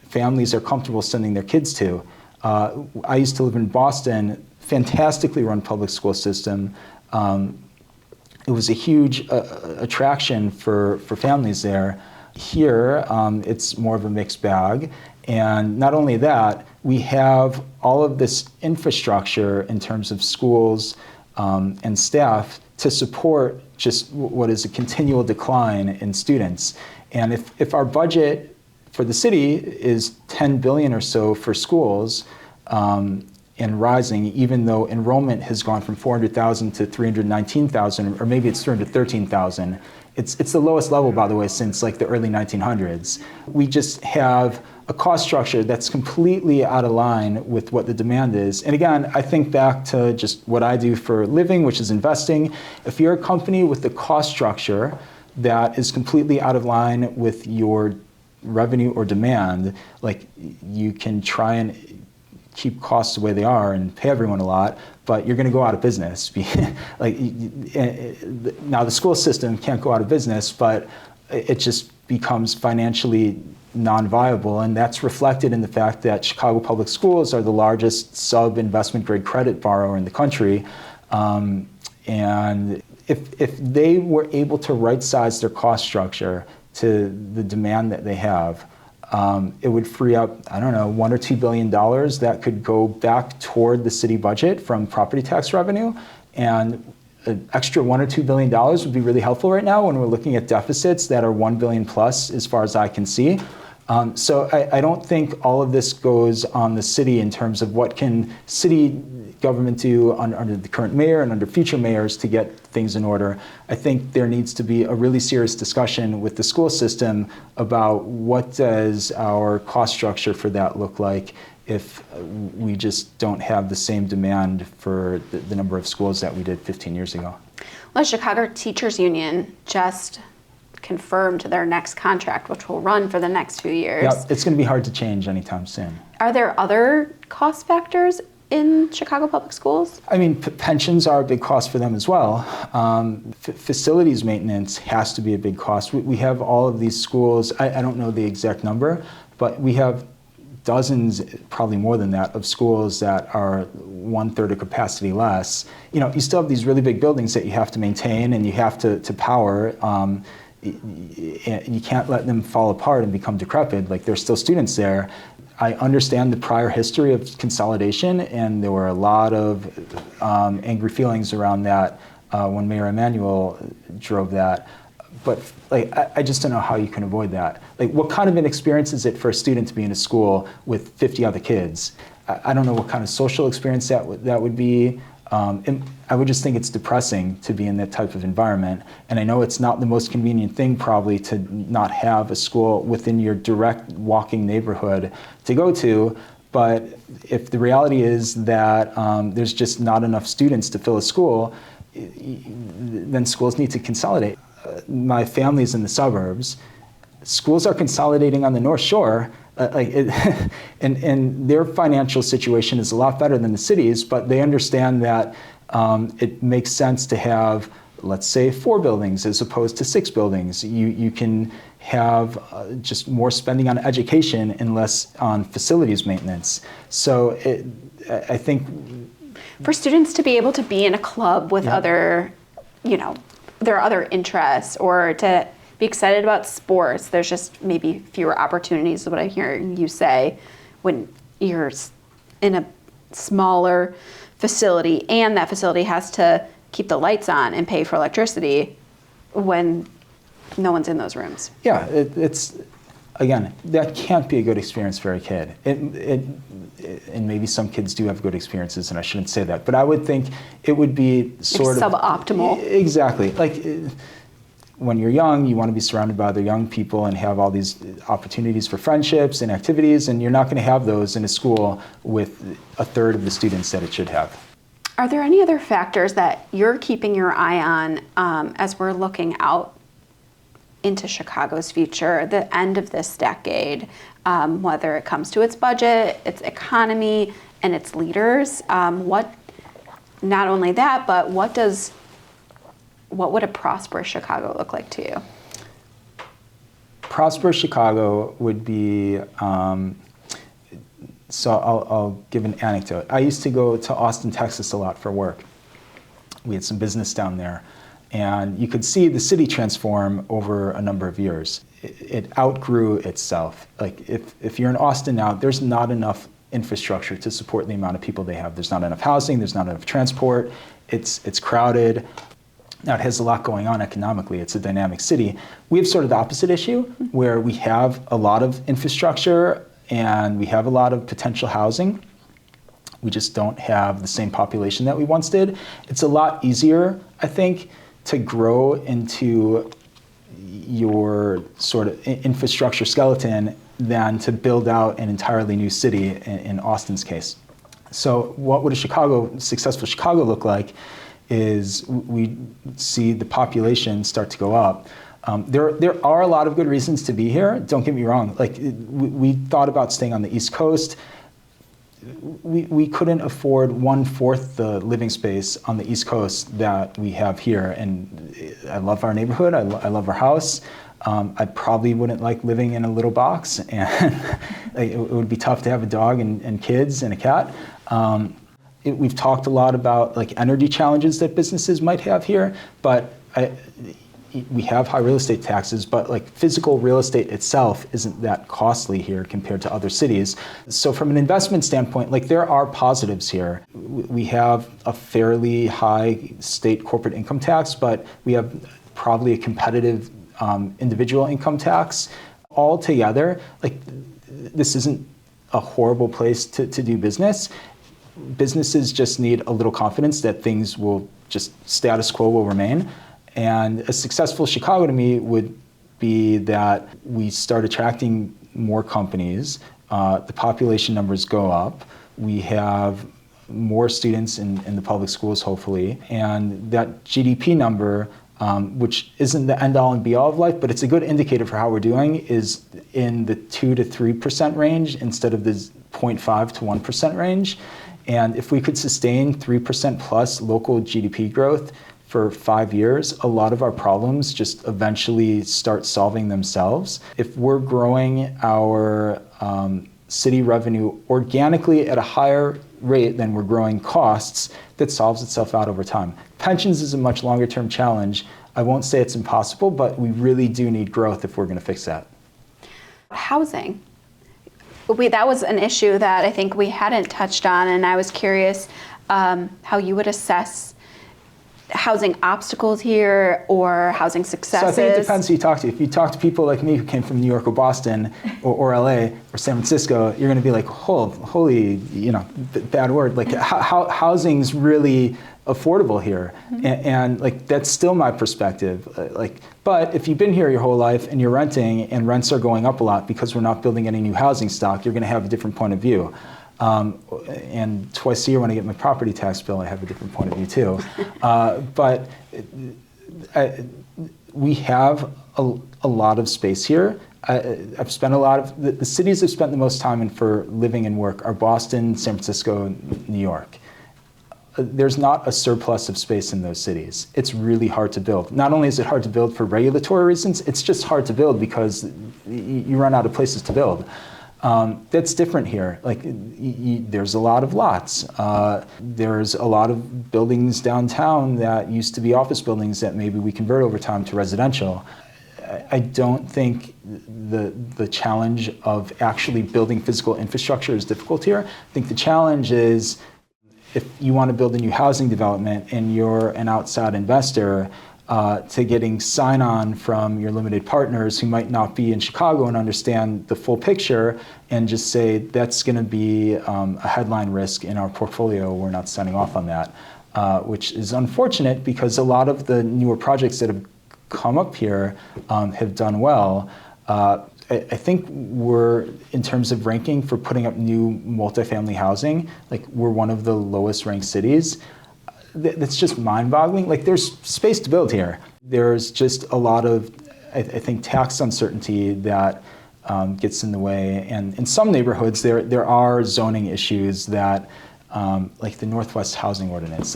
Speaker 1: families are comfortable sending their kids to. I used to live in Boston, fantastically run public school system. It was a huge attraction for families there. Here, it's more of a mixed bag. And not only that, we have all of this infrastructure in terms of schools and staff to support just what is a continual decline in students. And if our budget for the city is 10 billion or so for schools and rising, even though enrollment has gone from 400,000 to 319,000, or maybe it's 313,000, it's the lowest level, by the way, since like the early 1900s. We just have a cost structure that's completely out of line with what the demand is. And again, I think back to just what I do for a living, which is investing. If you're a company with a cost structure that is completely out of line with your revenue or demand, like you can try and keep costs the way they are and pay everyone a lot, but you're going to go out of business. Like now the school system can't go out of business, but it just becomes financially non-viable, and that's reflected in the fact that Chicago Public Schools are the largest sub-investment grade credit borrower in the country. And if they were able to right-size their cost structure to the demand that they have, it would free up, I don't know, $1 or $2 billion that could go back toward the city budget from property tax revenue. And an extra $1 or $2 billion would be really helpful right now when we're looking at deficits that are $1 billion plus, as far as I can see. So I don't think all of this goes on the city in terms of what can city government do under the current mayor and under future mayors to get things in order. I think there needs to be a really serious discussion with the school system about what does our cost structure for that look like if we just don't have the same demand for the number of schools that we did 15 years ago.
Speaker 2: Well, Chicago Teachers Union just confirmed their next contract, which will run for the next few years.
Speaker 1: Yeah, it's going to be hard to change anytime soon.
Speaker 2: Are there other cost factors in Chicago Public Schools?
Speaker 1: I mean, pensions are a big cost for them as well. Facilities maintenance has to be a big cost. We have all of these schools, I don't know the exact number, but we have dozens, probably more than that, of schools that are 1/3 of capacity less. You know, you still have these really big buildings that you have to maintain and you have to power. You can't let them fall apart and become decrepit. Like, there's still students there. I understand the prior history of consolidation, and there were a lot of angry feelings around that when Mayor Emanuel drove that. But like, I just don't know how you can avoid that. Like, what kind of an experience is it for a student to be in a school with 50 other kids? I don't know what kind of social experience that would be. And I would just think it's depressing to be in that type of environment. And I know it's not the most convenient thing probably to not have a school within your direct walking neighborhood to go to, but if the reality is that there's just not enough students to fill a school, then schools need to consolidate. My family's in the suburbs. Schools are consolidating on the North Shore. And their financial situation is a lot better than the cities, but they understand that it makes sense to have, let's say, 4 buildings as opposed to 6 buildings. You can have just more spending on education and less on facilities maintenance. So I think
Speaker 2: for students to be able to be in a club with other, their other interests, or to be excited about sports, there's just maybe fewer opportunities, is what I'm hearing you say, when you're in a smaller facility and that facility has to keep the lights on and pay for electricity when no one's in those rooms.
Speaker 1: Yeah, it's again, that can't be a good experience for a kid. And maybe some kids do have good experiences, and I shouldn't say that, but I would think it would be sort of
Speaker 2: suboptimal.
Speaker 1: Exactly. Like, when you're young, you want to be surrounded by other young people and have all these opportunities for friendships and activities, and you're not going to have those in a school with 1/3 of the students that it should have.
Speaker 2: Are there any other factors that you're keeping your eye on as we're looking out into Chicago's future, the end of this decade, whether it comes to its budget, its economy, and its leaders? Not only that, but what would a prosperous Chicago look like to you?
Speaker 1: Prosperous Chicago would be, so I'll give an anecdote. I used to go to Austin, Texas a lot for work. We had some business down there, and you could see the city transform over a number of years. It outgrew itself. Like, if you're in Austin now, there's not enough infrastructure to support the amount of people they have. There's not enough housing, there's not enough transport, it's crowded. Now, it has a lot going on economically. It's a dynamic city. We have sort of the opposite issue, where we have a lot of infrastructure and we have a lot of potential housing. We just don't have the same population that we once did. It's a lot easier, I think, to grow into your sort of infrastructure skeleton than to build out an entirely new city in Austin's case. So what would a successful Chicago look like is we see the population start to go up. There are a lot of good reasons to be here. Don't get me wrong. Like we thought about staying on the East Coast. We couldn't afford 1/4 the living space on the East Coast that we have here. And I love our neighborhood. I love our house. I probably wouldn't like living in a little box, and it would be tough to have a dog and kids and a cat. We've talked a lot about like energy challenges that businesses might have here, but we have high real estate taxes, but like physical real estate itself isn't that costly here compared to other cities. So from an investment standpoint, like there are positives here. We have a fairly high state corporate income tax, but we have probably a competitive individual income tax. Altogether, like this isn't a horrible place to do business. Businesses just need a little confidence that things will just status quo will remain. And a successful Chicago to me would be that we start attracting more companies, the population numbers go up, we have more students in the public schools hopefully, and that GDP number, which isn't the end all and be all of life, but it's a good indicator for how we're doing, is in the 2 to 3% range instead of the 0.5 to 1% range. And if we could sustain 3% plus local GDP growth for 5 years, a lot of our problems just eventually start solving themselves. If we're growing our city revenue organically at a higher rate than we're growing costs, that solves itself out over time. Pensions is a much longer term challenge. I won't say it's impossible, but we really do need growth if we're going to fix that.
Speaker 2: Housing. That was an issue that I think we hadn't touched on, and I was curious how you would assess housing obstacles here or housing successes.
Speaker 1: So I think it depends who you talk to. If you talk to people like me who came from New York or Boston or LA or San Francisco, you're going to be like, holy, bad word. Like housing's really affordable here. Mm-hmm. And like that's still my perspective. But if you've been here your whole life and you're renting and rents are going up a lot because we're not building any new housing stock, you're going to have a different point of view. And twice a year when I get my property tax bill, I have a different point of view too. But we have a lot of space here. I've spent the cities I've spent the most time in for living and work are Boston, San Francisco, New York. There's not a surplus of space in those cities. It's really hard to build. Not only is it hard to build for regulatory reasons, it's just hard to build because you run out of places to build. That's different here. There's a lot of lots. There's a lot of buildings downtown that used to be office buildings that maybe we convert over time to residential. I don't think the challenge of actually building physical infrastructure is difficult here. I think the challenge is if you want to build a new housing development and you're an outside investor, to getting sign-on from your limited partners who might not be in Chicago and understand the full picture and just say, that's going to be a headline risk in our portfolio, we're not signing off on that, which is unfortunate because a lot of the newer projects that have come up here have done well. I think we're, in terms of ranking for putting up new multifamily housing, we're one of the lowest ranked cities. That's just mind-boggling. There's space to build here. There's just a lot of, I think, tax uncertainty that gets in the way. And in some neighborhoods, there are zoning issues that, like the Northwest Housing Ordinance.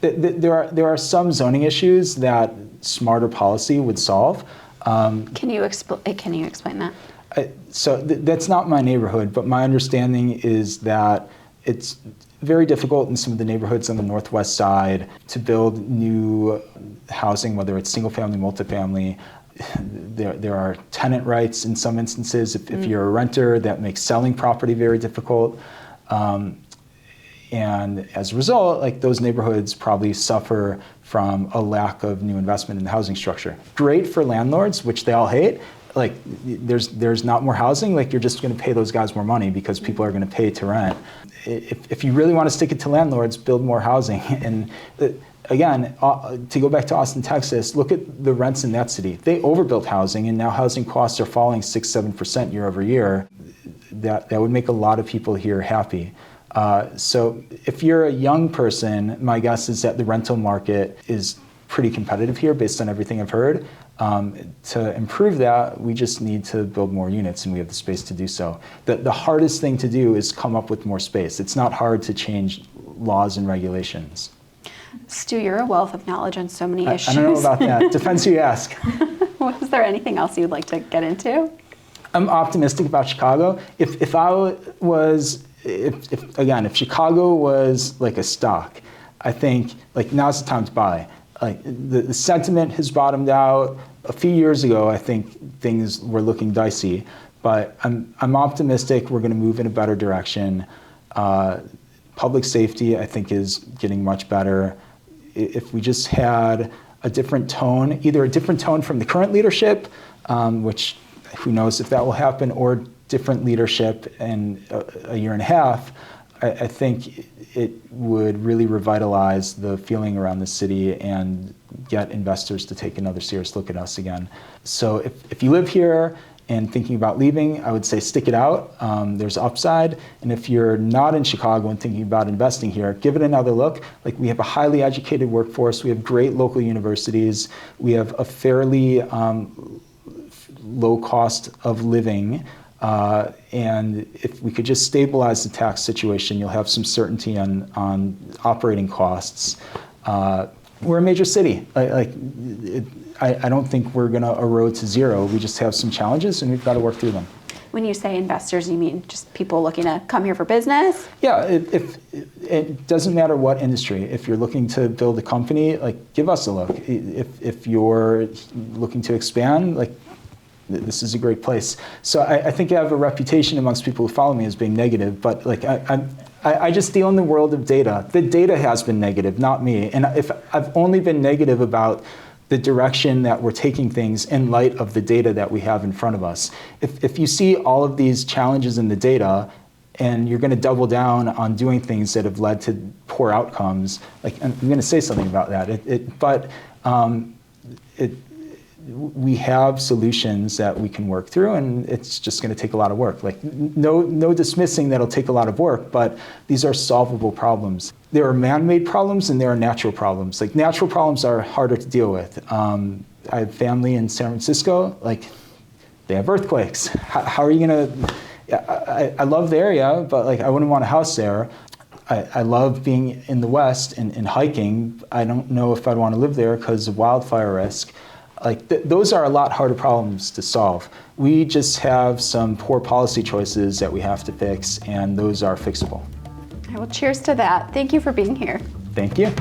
Speaker 1: There are some zoning issues that smarter policy would solve.
Speaker 2: Can you explain that?
Speaker 1: So that's not my neighborhood, but my understanding is that it's very difficult in some of the neighborhoods on the northwest side to build new housing, whether it's single family, multifamily. There are tenant rights in some instances. If you're a renter, that makes selling property very difficult. And as a result, those neighborhoods probably suffer from a lack of new investment in the housing structure. Great for landlords, which they all hate. like there's not more housing, like you're just going to pay those guys more money because people are going to pay to rent. If you really want to stick it to landlords, build more housing. And again, to go back to Austin, Texas, look at the rents in that city. They overbuilt housing, and now housing costs are falling 6-7% year over year. That would make a lot of people here happy. So if you're a young person, my guess is that the rental market is pretty competitive here based on everything I've heard. To improve that, we just need to build more units, and we have the space to do so. The hardest thing to do is come up with more space. It's not hard to change laws and regulations.
Speaker 2: Stu, you're a wealth of knowledge on so many issues.
Speaker 1: I don't know about that. Depends who you ask.
Speaker 2: Was there anything else you'd like to get into?
Speaker 1: I'm optimistic about Chicago. If Chicago was like a stock, I think like now's the time to buy. Like the sentiment has bottomed out. A few years ago, I think things were looking dicey, but I'm optimistic we're going to move in a better direction. Public safety, I think, is getting much better. If we just had a different tone, either a different tone from the current leadership, which who knows if that will happen, or different leadership in a year and a half, I think it would really revitalize the feeling around the city and get investors to take another serious look at us again. So if you live here and thinking about leaving, I would say stick it out. There's upside. And if you're not in Chicago and thinking about investing here, give it another look. Like, we have a highly educated workforce. We have great local universities. We have a fairly low cost of living. And if we could just stabilize the tax situation, you'll have some certainty on operating costs. We're a major city. I don't think we're going to erode to zero. We just have some challenges, and we've got to work through them.
Speaker 2: When you say investors, you mean just people looking to come here for business?
Speaker 1: Yeah, if it doesn't matter what industry. If you're looking to build a company, like, give us a look. If you're looking to expand, like, this is a great place. So I think I have a reputation amongst people who follow me as being negative, but like I just deal in the world of data. The data has been negative, not me. And if I've only been negative about the direction that we're taking things in light of the data that we have in front of us. If you see all of these challenges in the data, and you're going to double down on doing things that have led to poor outcomes, like, I'm going to say something about that. We have solutions that we can work through, and it's just going to take a lot of work. Like, no dismissing that'll take a lot of work, but these are solvable problems. There are man-made problems and there are natural problems. Like, natural problems are harder to deal with. I have family in San Francisco. Like, they have earthquakes. How are you going to? I love the area, but like, I wouldn't want a house there. I love being in the West and hiking. I don't know if I'd want to live there because of wildfire risk. Like, those are a lot harder problems to solve. We just have some poor policy choices that we have to fix, and those are fixable.
Speaker 2: Well, cheers to that. Thank you for being here.
Speaker 1: Thank you.